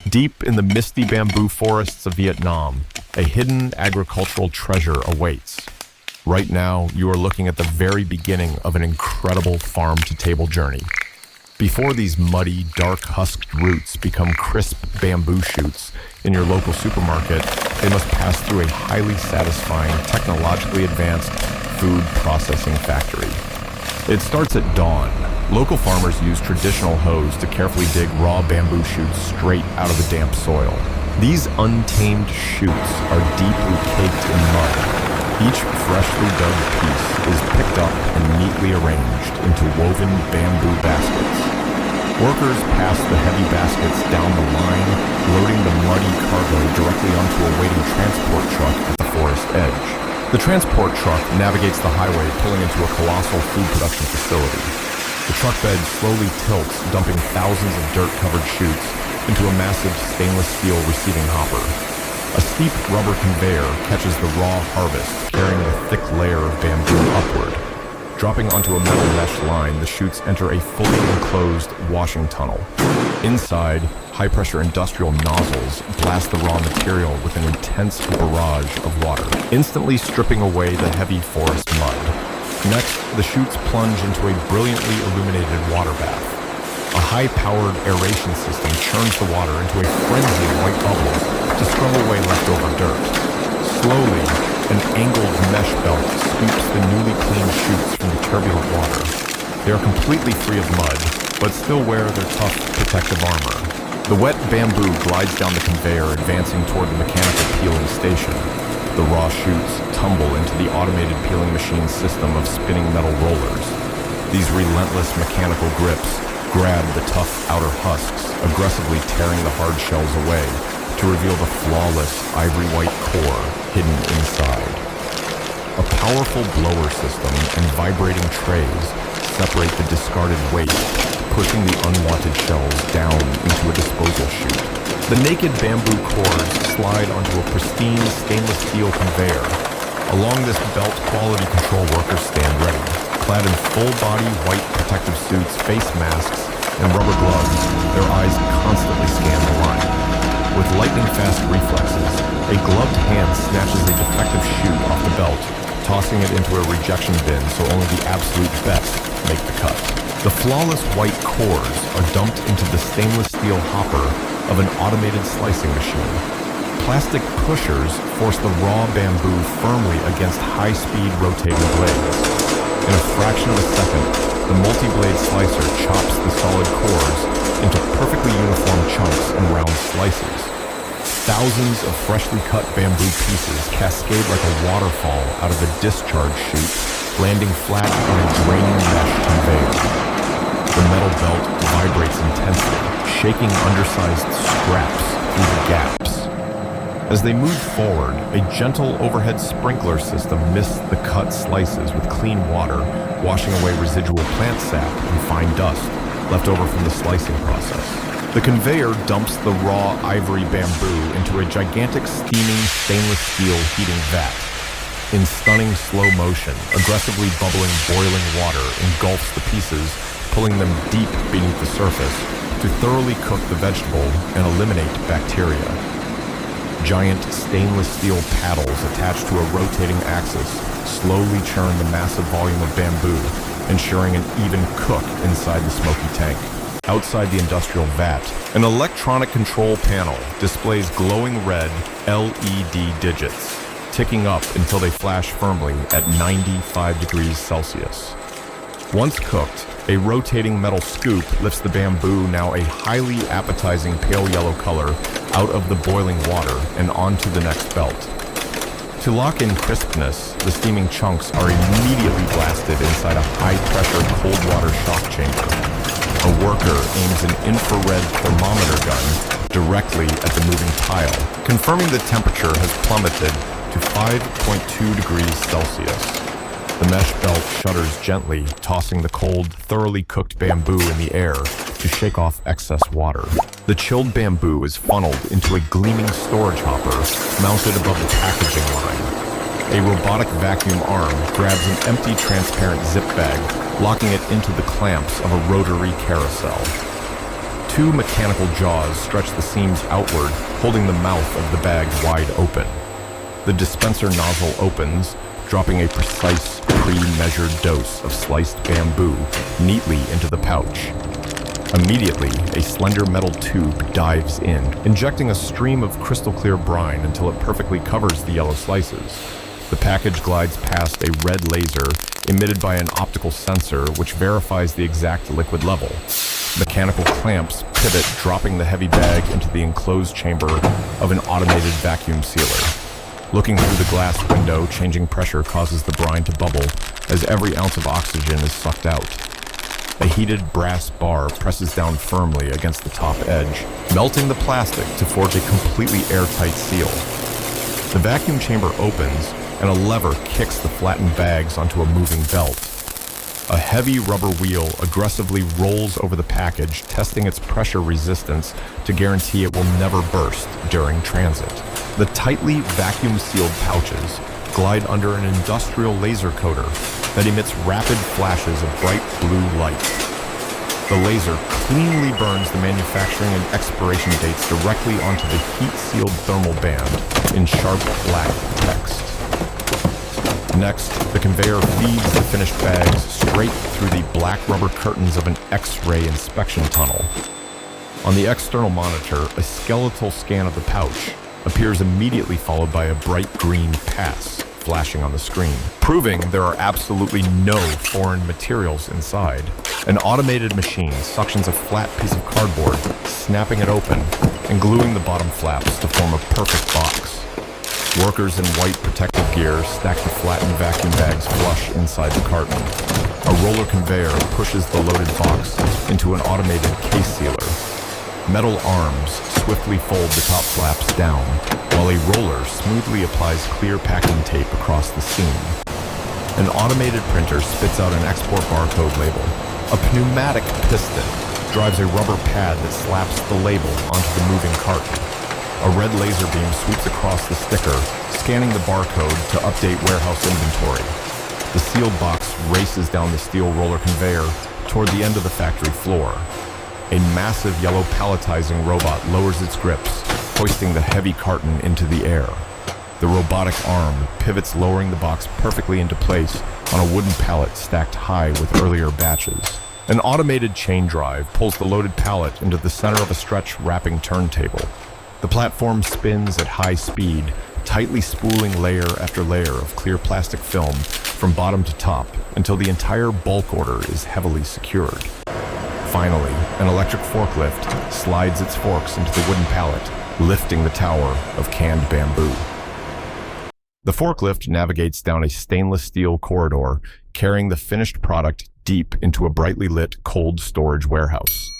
Deep in the misty bamboo forests of Vietnam, a hidden agricultural treasure awaits. Right now, you are looking at the very beginning of an incredible farm-to-table journey. Before these muddy, dark husked roots become crisp bamboo shoots in your local supermarket, they must pass through a highly satisfying, technologically advanced food processing factory. It starts at dawn. Local farmers use traditional hoes to carefully dig raw bamboo shoots straight out of the damp soil. These untamed shoots are deeply caked in mud. Each freshly dug piece is picked up and neatly arranged into woven bamboo baskets. Workers pass the heavy baskets down the line, loading the muddy cargo directly onto a waiting transport truck at the forest edge. The transport truck navigates the highway, pulling into a colossal food production facility. The truck bed slowly tilts, dumping thousands of dirt-covered shoots into a massive stainless steel receiving hopper. A steep rubber conveyor catches the raw harvest, carrying a thick layer of bamboo upward. Dropping onto a metal mesh line, the chutes enter a fully enclosed washing tunnel. Inside, high-pressure industrial nozzles blast the raw material with an intense barrage of water, instantly stripping away the heavy forest mud. Next, the chutes plunge into a brilliantly illuminated water bath. A high-powered aeration system churns the water into a frenzy of white bubbles to scrub away leftover dirt. Slowly, an angled mesh belt scoops the newly cleaned chutes from the turbulent water. They are completely free of mud, but still wear their tough protective armor. The wet bamboo glides down the conveyor, advancing toward the mechanical peeling station. The raw chutes tumble into the automated peeling machine system of spinning metal rollers. These relentless mechanical grips grab the tough outer husks, aggressively tearing the hard shells away to reveal the flawless ivory-white core hidden inside. A powerful blower system and vibrating trays separate the discarded waste, pushing the unwanted shells down into a disposal chute. The naked bamboo cores slide onto a pristine stainless steel conveyor. Along this belt, quality control workers stand ready, clad in full-body white protective suits, face masks, and rubber gloves. Their eyes constantly scan the line. With lightning-fast reflexes, a gloved hand snatches a defective chute off the belt, tossing it into a rejection bin so only the absolute best make the cut. The flawless white cores are dumped into the stainless steel hopper of an automated slicing machine. Plastic pushers force the raw bamboo firmly against high-speed rotating blades. In a fraction of a second, the multi-blade slicer chops the solid cores into perfectly uniform chunks and round slices. Thousands of freshly cut bamboo pieces cascade like a waterfall out of the discharge chute, landing flat on a draining mesh conveyor. The metal belt vibrates intensely, shaking undersized scraps through the gaps. As they move forward, a gentle overhead sprinkler system mists the cut slices with clean water, washing away residual plant sap and fine dust left over from the slicing process. The conveyor dumps the raw ivory bamboo into a gigantic steaming stainless steel heating vat. In stunning slow motion, aggressively bubbling boiling water engulfs the pieces, pulling them deep beneath the surface to thoroughly cook the vegetable and eliminate bacteria. Giant stainless steel paddles attached to a rotating axis slowly churn the massive volume of bamboo, ensuring an even cook inside the smoky tank. Outside the industrial vat, an electronic control panel displays glowing red LED digits, ticking up until they flash firmly at 95 degrees Celsius. Once cooked, a rotating metal scoop lifts the bamboo, now a highly appetizing pale yellow color, out of the boiling water and onto the next belt. To lock in crispness, the steaming chunks are immediately blasted inside a high-pressure cold water shock chamber. A worker aims an infrared thermometer gun directly at the moving pile, confirming the temperature has plummeted to 5.2 degrees Celsius. The mesh belt shudders gently, tossing the cold, thoroughly cooked bamboo in the air to shake off excess water. The chilled bamboo is funneled into a gleaming storage hopper mounted above the packaging line. A robotic vacuum arm grabs an empty transparent zip bag, locking it into the clamps of a rotary carousel. Two mechanical jaws stretch the seams outward, holding the mouth of the bag wide open. The dispenser nozzle opens, dropping a precise, pre-measured dose of sliced bamboo neatly into the pouch. Immediately, a slender metal tube dives in, injecting a stream of crystal-clear brine until it perfectly covers the yellow slices. The package glides past a red laser emitted by an optical sensor which verifies the exact liquid level. Mechanical clamps pivot, dropping the heavy bag into the enclosed chamber of an automated vacuum sealer. Looking through the glass window, changing pressure causes the brine to bubble as every ounce of oxygen is sucked out. A heated brass bar presses down firmly against the top edge, melting the plastic to forge a completely airtight seal. The vacuum chamber opens, and a lever kicks the flattened bags onto a moving belt. A heavy rubber wheel aggressively rolls over the package, testing its pressure resistance to guarantee it will never burst during transit. The tightly vacuum-sealed pouches glide under an industrial laser coater that emits rapid flashes of bright blue light. The laser cleanly burns the manufacturing and expiration dates directly onto the heat-sealed thermal band in sharp black text. Next, the conveyor feeds the finished bags straight through the black rubber curtains of an X-ray inspection tunnel. On the external monitor, a skeletal scan of the pouch appears immediately, followed by a bright green pass flashing on the screen, proving there are absolutely no foreign materials inside. An automated machine suctions a flat piece of cardboard, snapping it open and gluing the bottom flaps to form a perfect box. Workers in white protective gear stack the flattened vacuum bags flush inside the carton. A roller conveyor pushes the loaded box into an automated case sealer. Metal arms swiftly fold the top flaps down, while a roller smoothly applies clear packing tape across the seam. An automated printer spits out an export barcode label. A pneumatic piston drives a rubber pad that slaps the label onto the moving carton. A red laser beam sweeps across the sticker, scanning the barcode to update warehouse inventory. The sealed box races down the steel roller conveyor toward the end of the factory floor. A massive yellow palletizing robot lowers its grips, hoisting the heavy carton into the air. The robotic arm pivots, lowering the box perfectly into place on a wooden pallet stacked high with earlier batches. An automated chain drive pulls the loaded pallet into the center of a stretch wrapping turntable. The platform spins at high speed, tightly spooling layer after layer of clear plastic film from bottom to top until the entire bulk order is heavily secured. Finally, an electric forklift slides its forks into the wooden pallet, lifting the tower of canned bamboo. The forklift navigates down a stainless steel corridor, carrying the finished product deep into a brightly lit cold storage warehouse.